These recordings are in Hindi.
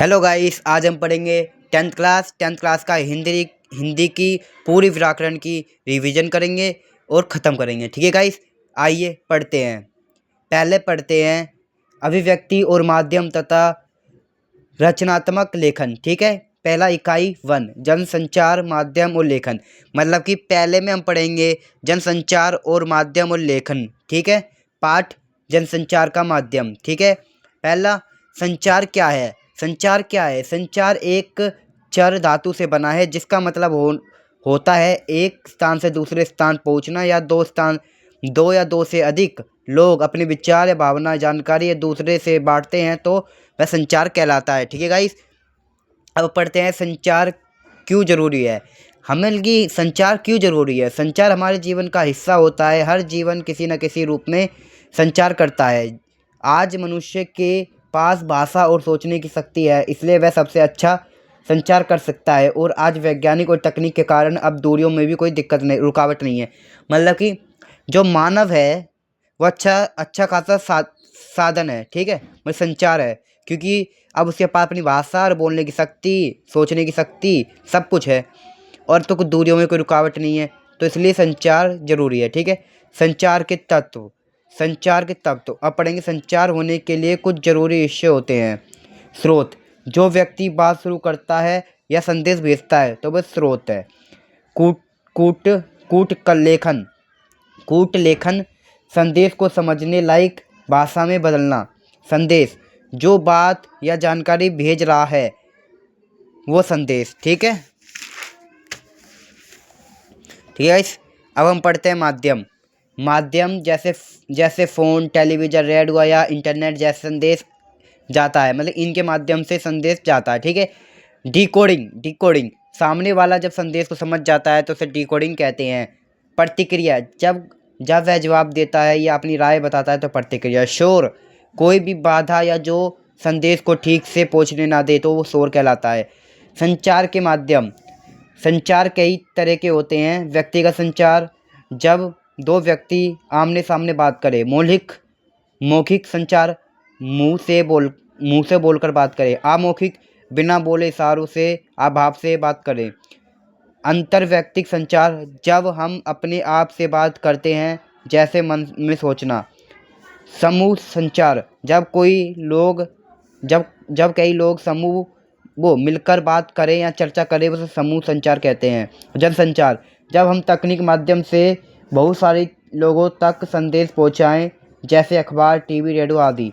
हेलो गाइस, आज हम पढ़ेंगे टेंथ क्लास का हिंदी की पूरी व्याकरण की रिवीजन करेंगे और ख़त्म करेंगे। ठीक है गाइस, आइए पढ़ते हैं। पहले पढ़ते हैं अभिव्यक्ति और माध्यम तथा रचनात्मक लेखन। ठीक है, पहला इकाई 1 जनसंचार माध्यम और लेखन। मतलब कि पहले में हम पढ़ेंगे जनसंचार और माध्यम और लेखन। ठीक है, पाठ जनसंचार का माध्यम। ठीक है, पहला संचार क्या है। संचार एक चर धातु से बना है, जिसका मतलब होता है एक स्थान से दूसरे स्थान पहुंचना, या दो या दो से अधिक लोग अपने विचार या भावना जानकारी एक दूसरे से बांटते हैं तो वह संचार कहलाता है। ठीक है गाइस, अब पढ़ते हैं संचार क्यों ज़रूरी है। हमें कि संचार क्यों ज़रूरी है। संचार हमारे जीवन का हिस्सा होता है। हर जीवन किसी न किसी रूप में संचार करता है। आज मनुष्य के पास भाषा और सोचने की शक्ति है, इसलिए वह सबसे अच्छा संचार कर सकता है। और आज वैज्ञानिक और तकनीक के कारण अब दूरियों में भी कोई रुकावट नहीं है। मतलब कि जो मानव है वो अच्छा खासा साधन है। ठीक है, मतलब संचार है, क्योंकि अब उसके पास अपनी भाषा और बोलने की शक्ति, सोचने की शक्ति, सब कुछ है, और तो कुछ दूरियों में कोई रुकावट नहीं है, तो इसलिए संचार जरूरी है। ठीक है, संचार के तत्व अब पढ़ेंगे। संचार होने के लिए कुछ जरूरी विषय होते हैं। स्रोत, जो व्यक्ति बात शुरू करता है या संदेश भेजता है तो वह स्रोत है। कूट लेखन, संदेश को समझने लायक भाषा में बदलना। संदेश, जो बात या जानकारी भेज रहा है वो संदेश। ठीक है गाइस, अब हम पढ़ते हैं माध्यम जैसे फ़ोन, टेलीविज़न, रेडियो या इंटरनेट जैसे संदेश जाता है, मतलब इनके माध्यम से संदेश जाता है। ठीक है, डिकोडिंग, सामने वाला जब संदेश को समझ जाता है तो उसे डिकोडिंग कहते हैं। प्रतिक्रिया, जब वह जवाब देता है या अपनी राय बताता है तो प्रतिक्रिया। शोर, कोई भी बाधा या जो संदेश को ठीक से पहुंचने ना दे तो वो शोर कहलाता है। संचार कई तरह के होते हैं। व्यक्तिगत संचार, जब दो व्यक्ति आमने सामने बात करें। मौखिक संचार, मुंह से बोलकर बात करें। अमौखिक, बिना बोले इशारों से, अभाव से बात करें। अंतर्वैयक्तिक संचार, जब हम अपने आप से बात करते हैं, जैसे मन में सोचना। समूह संचार, जब कई लोग समूह मिलकर बात करें या चर्चा करें, उसे समूह संचार कहते हैं। जनसंचार, जब हम तकनीक माध्यम से बहुत सारे लोगों तक संदेश पहुंचाएं, जैसे अखबार, टीवी, रेडियो आदि।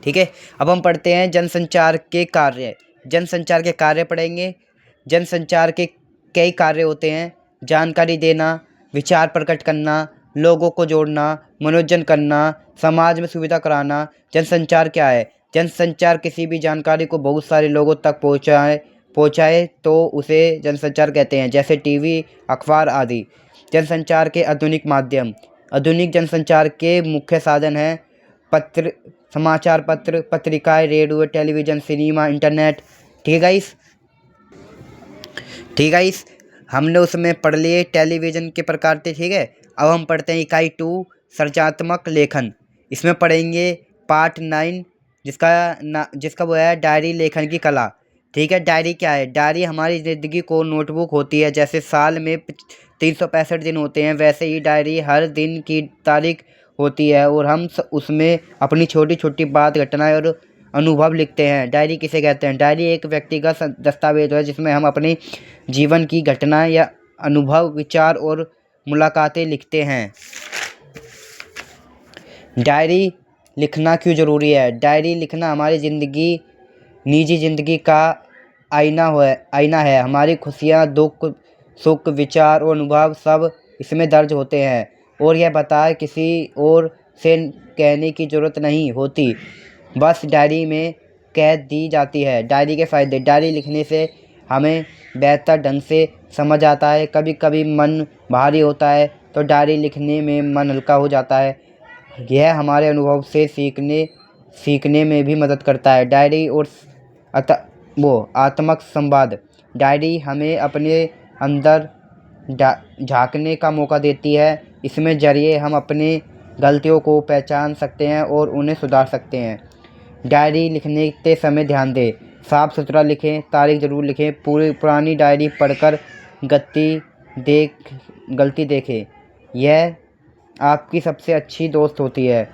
ठीक है, अब हम पढ़ते हैं जनसंचार के कार्य पढ़ेंगे। जनसंचार के कई कार्य होते हैं। जानकारी देना, विचार प्रकट करना, लोगों को जोड़ना, मनोरंजन करना, समाज में सुविधा कराना। जनसंचार क्या है। जनसंचार किसी भी जानकारी को बहुत सारे लोगों तक पहुँचाए तो उसे जनसंचार कहते हैं, जैसे टीवी, अखबार आदि। जनसंचार के आधुनिक जनसंचार के मुख्य साधन हैं समाचार पत्र, पत्रिकाएं, रेडियो, टेलीविज़न, सिनेमा, इंटरनेट। ठीक है गाइस, हमने उसमें पढ़ लिए टेलीविज़न के प्रकार थे। ठीक है, अब हम पढ़ते हैं इकाई 2 सृजनात्मक लेखन। इसमें पढ़ेंगे पार्ट 9, जिसका वो है डायरी लेखन की कला। ठीक है, डायरी क्या है। डायरी हमारी ज़िंदगी को नोटबुक होती है। जैसे साल में 365 दिन होते हैं, वैसे ही डायरी हर दिन की तारीख होती है और हम उसमें अपनी छोटी छोटी बात, घटनाएं और अनुभव लिखते हैं। डायरी किसे कहते हैं। डायरी एक व्यक्तिगत दस्तावेज है, जिसमें हम अपने जीवन की घटनाएं या अनुभव, विचार और मुलाकातें लिखते हैं। डायरी लिखना क्यों ज़रूरी है। डायरी लिखना हमारी निजी ज़िंदगी का आईना है। हमारी खुशियाँ, दुख, सुख, विचार और अनुभव सब इसमें दर्ज होते हैं, और यह बताए किसी और से कहने की ज़रूरत नहीं होती, बस डायरी में कह दी जाती है। डायरी के फ़ायदे। डायरी लिखने से हमें बेहतर ढंग से समझ आता है। कभी कभी मन भारी होता है तो डायरी लिखने में मन हल्का हो जाता है। यह हमारे अनुभव से सीखने में भी मदद करता है। डायरी और आत्मक संवाद। डायरी हमें अपने अंदर झांकने का मौका देती है। इसमें जरिए हम अपने गलतियों को पहचान सकते हैं और उन्हें सुधार सकते हैं। डायरी लिखते समय ध्यान दें। साफ़ सुथरा लिखें, तारीख ज़रूर लिखें, पूरी पुरानी डायरी पढ़कर गलती देखें, यह आपकी सबसे अच्छी दोस्त होती है।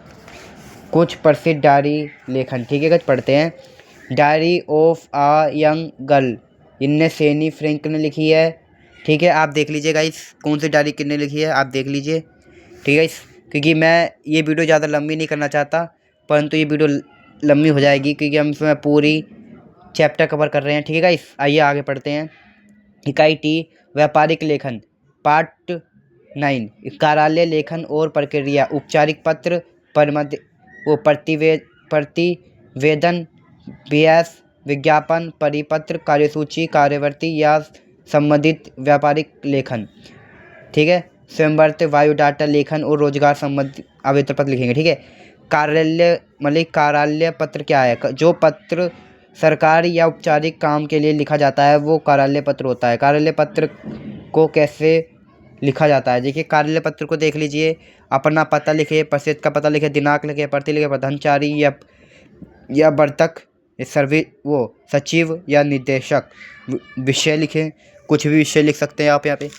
कुछ प्रसिद्ध डायरी लेखन, ठीक है गाइस, पढ़ते हैं। Diary of a young girl, इनने सैनी फ्रैंक ने लिखी है, ठीक है। आप देख लीजिए गाइस कौन सी डायरी किसने लिखी है, आप देख लीजिए, ठीक है गाइस। क्योंकि मैं ये वीडियो ज़्यादा लंबी नहीं करना चाहता, परंतु ये वीडियो लंबी हो जाएगी क्योंकि हम इसमें पूरी चैप्टर कवर कर रहे हैं, ठीक है गाइस। आइए आगे पढ़ते हैं। इकाई टी, व्यापारिक लेखन, पार्ट 9, कार्यालय लेखन और प्रक्रिया। औपचारिक पत्र, प्रतिवेदन, व्यस, विज्ञापन, परिपत्र, कार्यसूची, कार्यवर्ती या संबंधित व्यापारिक लेखन, ठीक है। स्वयंवर्त, बायोडाटा लेखन और रोजगार संबंधित आवेदन पत्र लिखेंगे, ठीक है। कार्यालय पत्र क्या है? जो पत्र सरकारी या औपचारिक काम के लिए लिखा जाता है वो कार्यालय पत्र होता है। कार्यालय पत्र को कैसे लिखा जाता है? देखिए, कार्यालय पत्र को देख लीजिए। अपना पता लिखे, प्रसिद्ध का पता लिखे, दिनांक लिखे, प्रति लिखे, प्रधानचारी या वर्तक, सचिव या निदेशक, विषय लिखें, कुछ भी विषय लिख सकते हैं आप यहाँ पे।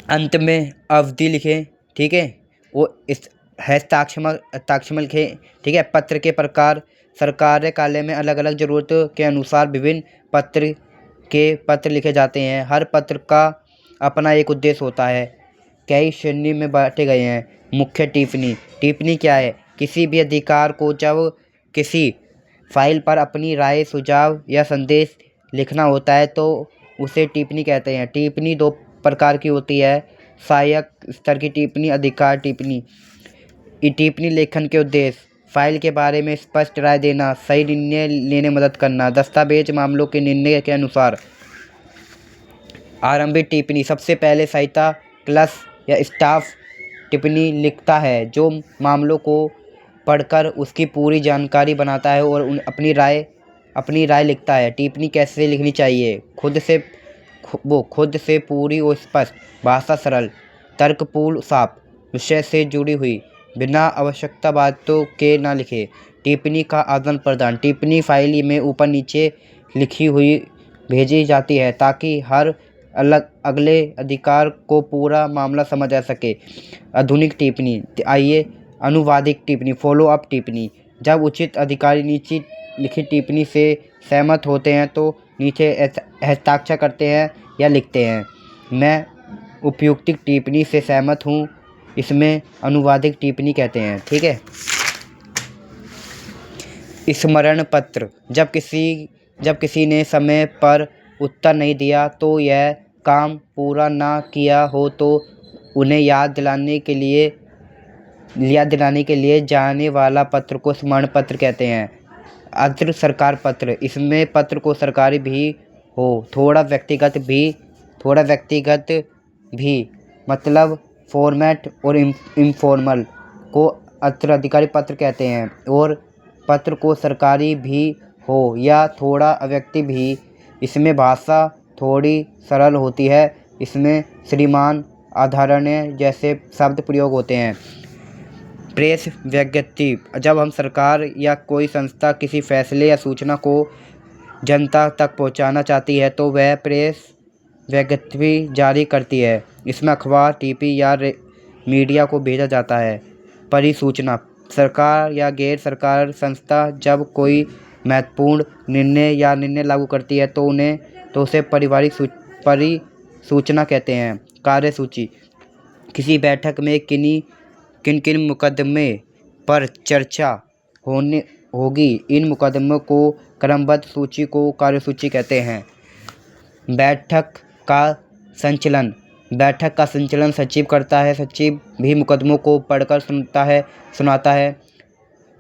अंत में अवधि लिखें, ठीक है। वो इस हस्ताक्षर लिखें, ठीक है। पत्र के प्रकार, सरकारी कार्यालय में अलग अलग ज़रूरतों के अनुसार विभिन्न पत्र लिखे जाते हैं। हर पत्र का अपना एक उद्देश्य होता है, कई श्रेणी में बांटे गए हैं। मुख्य टिप्पणी, टिप्पणी क्या है? किसी भी अधिकार को जब किसी फाइल पर अपनी राय, सुझाव या संदेश लिखना होता है तो उसे टिप्पणी कहते हैं। टिप्पणी दो प्रकार की होती है, सहायक स्तर की टिप्पणी, अधिकार टिप्पणी। टिप्पणी लेखन के उद्देश्य, फाइल के बारे में स्पष्ट राय देना, सही निर्णय लेने में मदद करना, दस्तावेज मामलों के निर्णय के अनुसार। आरंभिक टिप्पणी, सबसे पहले सहायता क्लस या स्टाफ टिप्पणी लिखता है जो मामलों को पढ़कर उसकी पूरी जानकारी बनाता है और अपनी राय लिखता है। टिप्पणी कैसे लिखनी चाहिए? खुद से पूरी और स्पष्ट, भाषा सरल, तर्कपूर्ण, साफ, विषय से जुड़ी हुई, बिना आवश्यकता बातों के ना लिखे। टिप्पणी का आदान प्रदान, टिप्पणी फाइल में ऊपर नीचे लिखी हुई भेजी जाती है ताकि हर अगले अधिकार को पूरा मामला समझ आ सके। आधुनिक टिप्पणी, आइए अनुवादिक टिप्पणी, फॉलो अप टिप्पणी, जब उचित अधिकारी नीचे लिखी टिप्पणी से सहमत होते हैं तो नीचे हस्ताक्षर करते हैं या लिखते हैं, मैं उपयुक्त टिप्पणी से सहमत हूँ, इसमें अनुवादिक टिप्पणी कहते हैं, ठीक है। स्मरण पत्र, जब किसी ने समय पर उत्तर नहीं दिया तो यह काम पूरा ना किया हो तो उन्हें याद दिलाने के लिए जाने वाला पत्र को स्मरण पत्र कहते हैं। अत्र सरकार पत्र, इसमें पत्र को सरकारी भी हो, थोड़ा व्यक्तिगत भी, मतलब फॉर्मेट और इनफॉर्मल को उत्तराधिकारी पत्र कहते हैं। और पत्र को सरकारी भी हो या थोड़ा अव्यक्ति भी, इसमें भाषा थोड़ी सरल होती है, इसमें श्रीमान, आदरणीय जैसे शब्द प्रयोग होते हैं। प्रेस विज्ञप्ति, जब हम सरकार या कोई संस्था किसी फैसले या सूचना को जनता तक पहुंचाना चाहती है तो वह प्रेस विज्ञप्ति जारी करती है, इसमें अखबार, टीवी या मीडिया को भेजा जाता है। परिसूचना, सरकार या गैर सरकार संस्था जब कोई महत्वपूर्ण निर्णय लागू करती है तो उसे परिसूचना कहते हैं। कार्यसूची, किसी बैठक में किन मुकदमे पर चर्चा होगी, इन मुकदमों को क्रमबद्ध सूची को कार्यसूची कहते हैं। बैठक का संचालन सचिव करता है, सचिव भी मुकदमों को पढ़कर सुनाता है।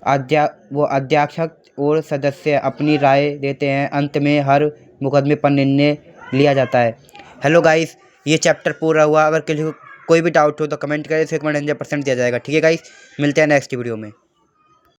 अध्यक्ष और सदस्य अपनी राय देते हैं, अंत में हर मुकदमे पर निर्णय लिया जाता है। हेलो गाइस, ये चैप्टर पूरा हुआ। अगर किसी को कोई भी डाउट हो तो कमेंट करें, 100% दिया जाएगा, ठीक है गाइस। मिलते हैं नेक्स्ट वीडियो में।